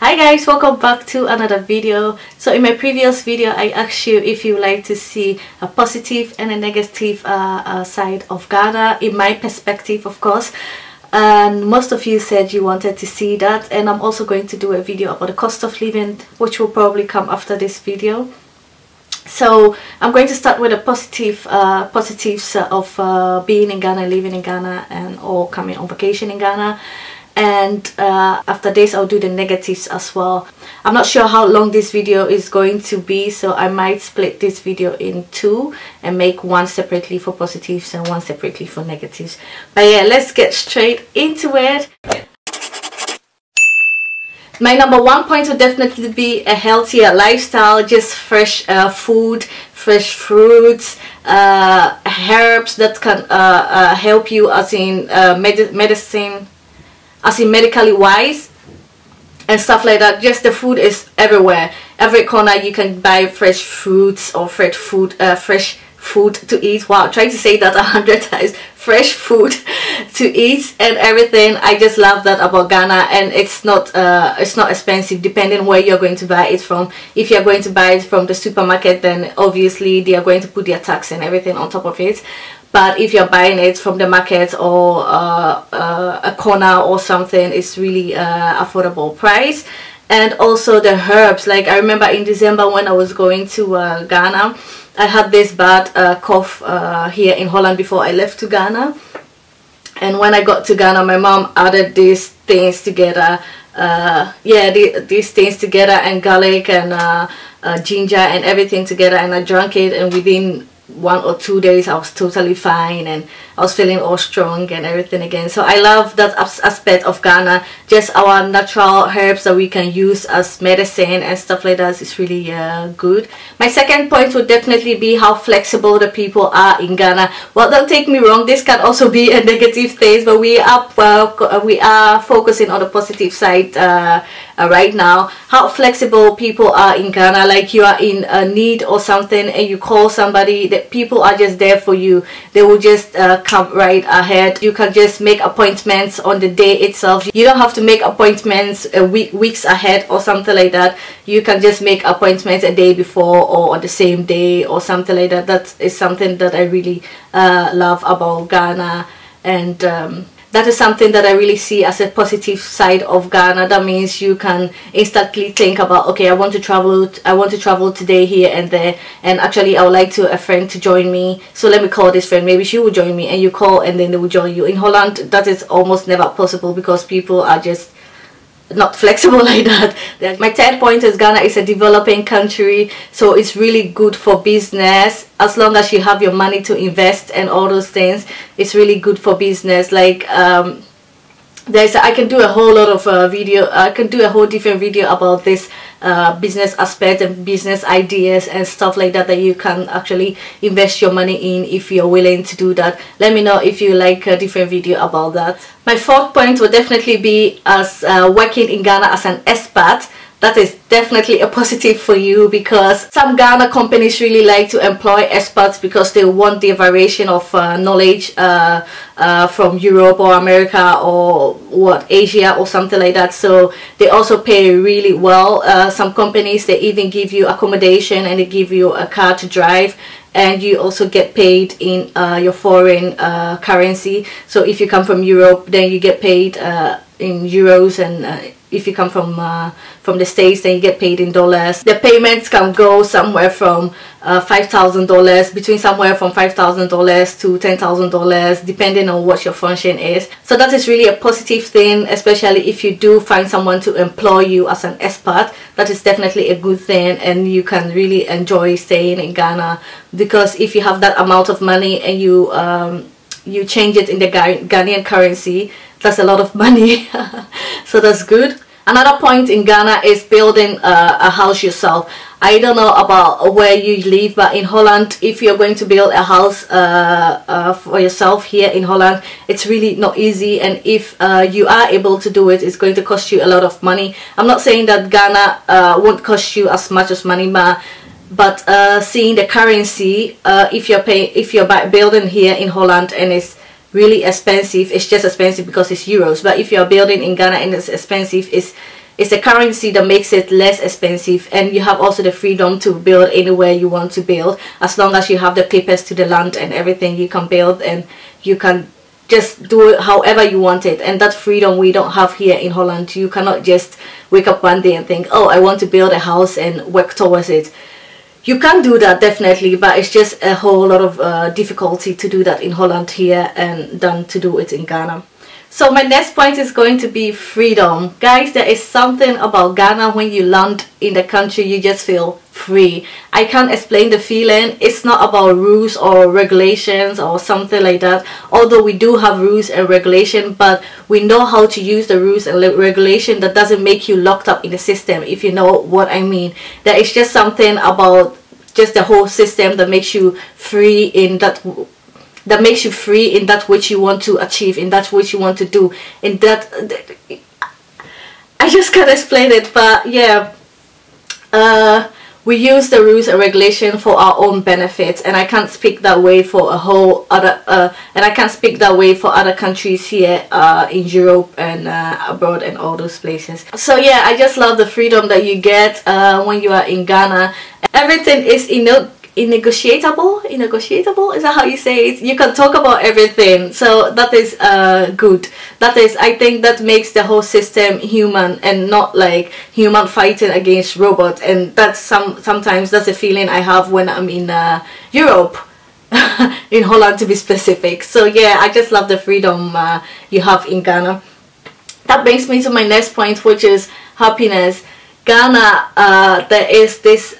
Hi guys, welcome back to another video. So in my previous video I asked you if you like to see a positive and a negative side of Ghana, in my perspective of course, and most of you said you wanted to see that. And I'm also going to do a video about the cost of living, which will probably come after this video. So I'm going to start with the positives of being in Ghana, living in Ghana, and or coming on vacation in Ghana. And after this I'll do the negatives as well. I'm not sure how long this video is going to be, so I might split this video in two and make one separately for positives and one separately for negatives. But yeah, let's get straight into it. My number one point would definitely be a healthier lifestyle, just fresh food, fresh fruits, herbs that can help you as in medicine, as in medically wise and stuff like that. Just the food is everywhere, every corner you can buy fresh fruits or fresh food to eat. Wow, trying to say that 100 times. Fresh food to eat and everything. I just love that about Ghana. And it's not expensive depending where you're going to buy it from. If you're going to buy it from the supermarket, then obviously they are going to put their tax and everything on top of it. But if you're buying it from the market or a corner or something, it's really affordable price. And also the herbs, like I remember in December when I was going to Ghana, I had this bad cough here in Holland before I left to Ghana. And when I got to Ghana, my mom added these things together, these things together, and garlic and ginger and everything together, and I drank it, and within 1 or 2 days I was totally fine and I was feeling all strong and everything again. So I love that aspect of Ghana, just our natural herbs that we can use as medicine and stuff like that is really good. My second point would definitely be how flexible the people are in Ghana. Well, don't take me wrong, this can also be a negative thing, but we are focusing on the positive side right now. How flexible people are in Ghana. Like you are in a need or something and you call somebody, that people are just there for you. They will just come right ahead. You can just make appointments on the day itself. You don't have to make appointments weeks ahead or something like that. You can just make appointments a day before or on the same day or something like that. That is something that I really love about Ghana. And that is something that I really see as a positive side of Ghana. That means you can instantly think about, okay, I want to travel today here and there, and actually I would like a friend to join me, so let me call this friend, maybe she will join me, and you call and then they will join you. In Holland that is almost never possible because people are just not flexible like that. My third point is Ghana is a developing country, so it's really good for business. As long as you have your money to invest and all those things, it's really good for business. Like I can do a whole lot of video, I can do a whole different video about this business aspect and business ideas and stuff like that, that you can actually invest your money in if you're willing to do that. Let me know if you like a different video about that. My fourth point would definitely be as working in Ghana as an expat. That is definitely a positive for you, because some Ghana companies really like to employ expats because they want the variation of knowledge from Europe or America or Asia or something like that. So they also pay really well. Some companies, they even give you accommodation and they give you a car to drive, and you also get paid in your foreign currency. So if you come from Europe, then you get paid in euros, and if you come from the States, then you get paid in dollars. The payments can go somewhere from $5,000, between somewhere from $5,000 to $10,000, depending on what your function is. So that is really a positive thing, especially if you do find someone to employ you as an expat. That is definitely a good thing, and you can really enjoy staying in Ghana, because if you have that amount of money and you change it in the Ghanaian currency, that's a lot of money. So that's good. Another point in Ghana is building a house yourself. I don't know about where you live, but in Holland, if you're going to build a house for yourself here in Holland, it's really not easy. And if you are able to do it, it's going to cost you a lot of money. I'm not saying that Ghana won't cost you as much as money, but seeing the currency, if you're building here in Holland and it's really expensive, it's just expensive because it's euros. But if you're building in Ghana and it's expensive, it's the currency that makes it less expensive, and you have also the freedom to build anywhere you want to build. As long as you have the papers to the land and everything, you can build and you can just do it however you want it. And that freedom we don't have here in Holland. You cannot just wake up one day and think, oh, I want to build a house and work towards it. You can do that definitely, but it's just a whole lot of difficulty to do that in Holland here and than to do it in Ghana. So my next point is going to be freedom. Guys, there is something about Ghana. When you land in the country, you just feel free. I can't explain the feeling. It's not about rules or regulations or something like that. Although we do have rules and regulation, but we know how to use the rules and regulation that doesn't make you locked up in the system, if you know what I mean. There is just something about just the whole system that makes you free in that which you want to achieve, in that which you want to do, in that I just can't explain it. But yeah, we use the rules and regulation for our own benefits, and I can't speak that way for a whole other and I can't speak that way for other countries here in Europe and abroad and all those places. So yeah, I just love the freedom that you get when you are in Ghana. Everything is negotiable, is that how you say it? You can talk about everything, so that is good. That is, I think that makes the whole system human and not like human fighting against robots. And that's sometimes that's a feeling I have when I'm in Europe, in Holland to be specific. So yeah, I just love the freedom you have in Ghana. That brings me to my next point, which is happiness. Ghana, there is this,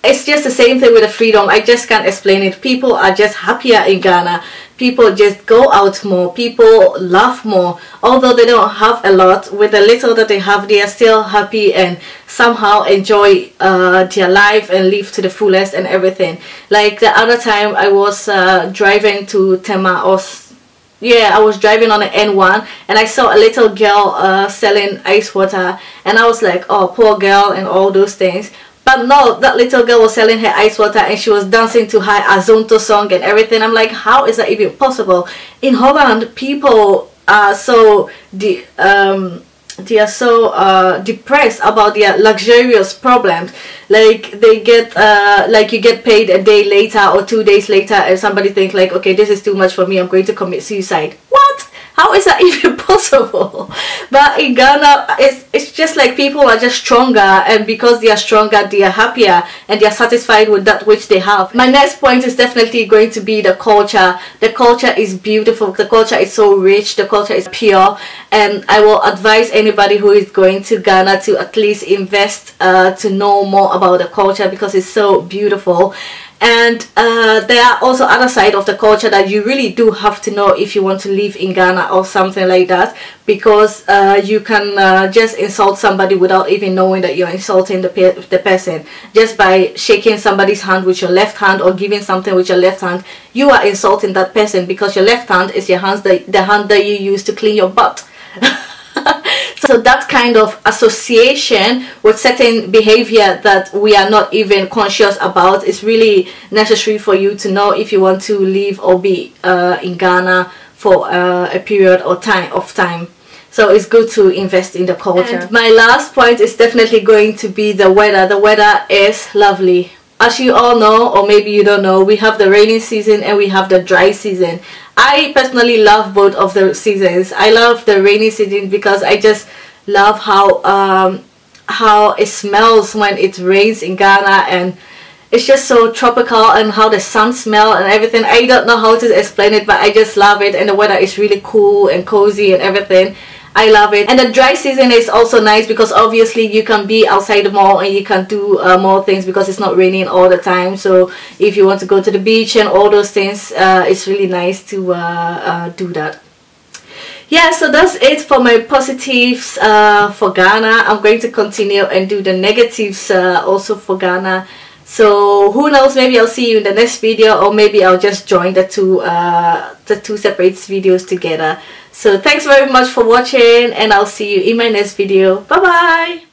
it's just the same thing with the freedom. I just can't explain it. People are just happier in Ghana. People just go out more. People laugh more. Although they don't have a lot, with the little that they have, they are still happy and somehow enjoy their life and live to the fullest and everything. Like the other time I was driving to Tema, I was driving on the N1 and I saw a little girl selling ice water, and I was like, oh, poor girl and all those things. But no, that little girl was selling her ice water and she was dancing to her Azonto song and everything. I'm like, how is that even possible? In Holland, people are so depressed about their luxurious problems. Like they get like you get paid a day later or 2 days later, and somebody thinks like, okay, this is too much for me, I'm going to commit suicide. What? How is that even possible? But in Ghana, it's just like people are just stronger, and because they are stronger, they are happier and they are satisfied with that which they have. My next point is definitely going to be the culture. The culture is beautiful. The culture is so rich. The culture is pure, and I will advise anybody who is going to Ghana to at least invest to know more about the culture, because it's so beautiful. And there are also other side of the culture that you really do have to know if you want to live in Ghana or something like that, because you can just insult somebody without even knowing that you're insulting the person. Just by shaking somebody's hand with your left hand or giving something with your left hand, you are insulting that person, because your left hand is the hand that you use to clean your butt. So that kind of association with certain behavior that we are not even conscious about is really necessary for you to know if you want to live or be in Ghana for a period or time. So it's good to invest in the culture. And my last point is definitely going to be the weather. The weather is lovely. As you all know, or maybe you don't know, we have the rainy season and we have the dry season. I personally love both of the seasons. I love the rainy season because I just love how it smells when it rains in Ghana, and it's just so tropical, and how the sun smells and everything. I don't know how to explain it, but I just love it, and the weather is really cool and cozy and everything. I love it. And the dry season is also nice because obviously you can be outside the mall and you can do more things because it's not raining all the time. So if you want to go to the beach and all those things, it's really nice to do that. Yeah, so that's it for my positives for Ghana. I'm going to continue and do the negatives also for Ghana. So who knows, maybe I'll see you in the next video, or maybe I'll just join the two separate videos together. So thanks very much for watching, and I'll see you in my next video. Bye bye.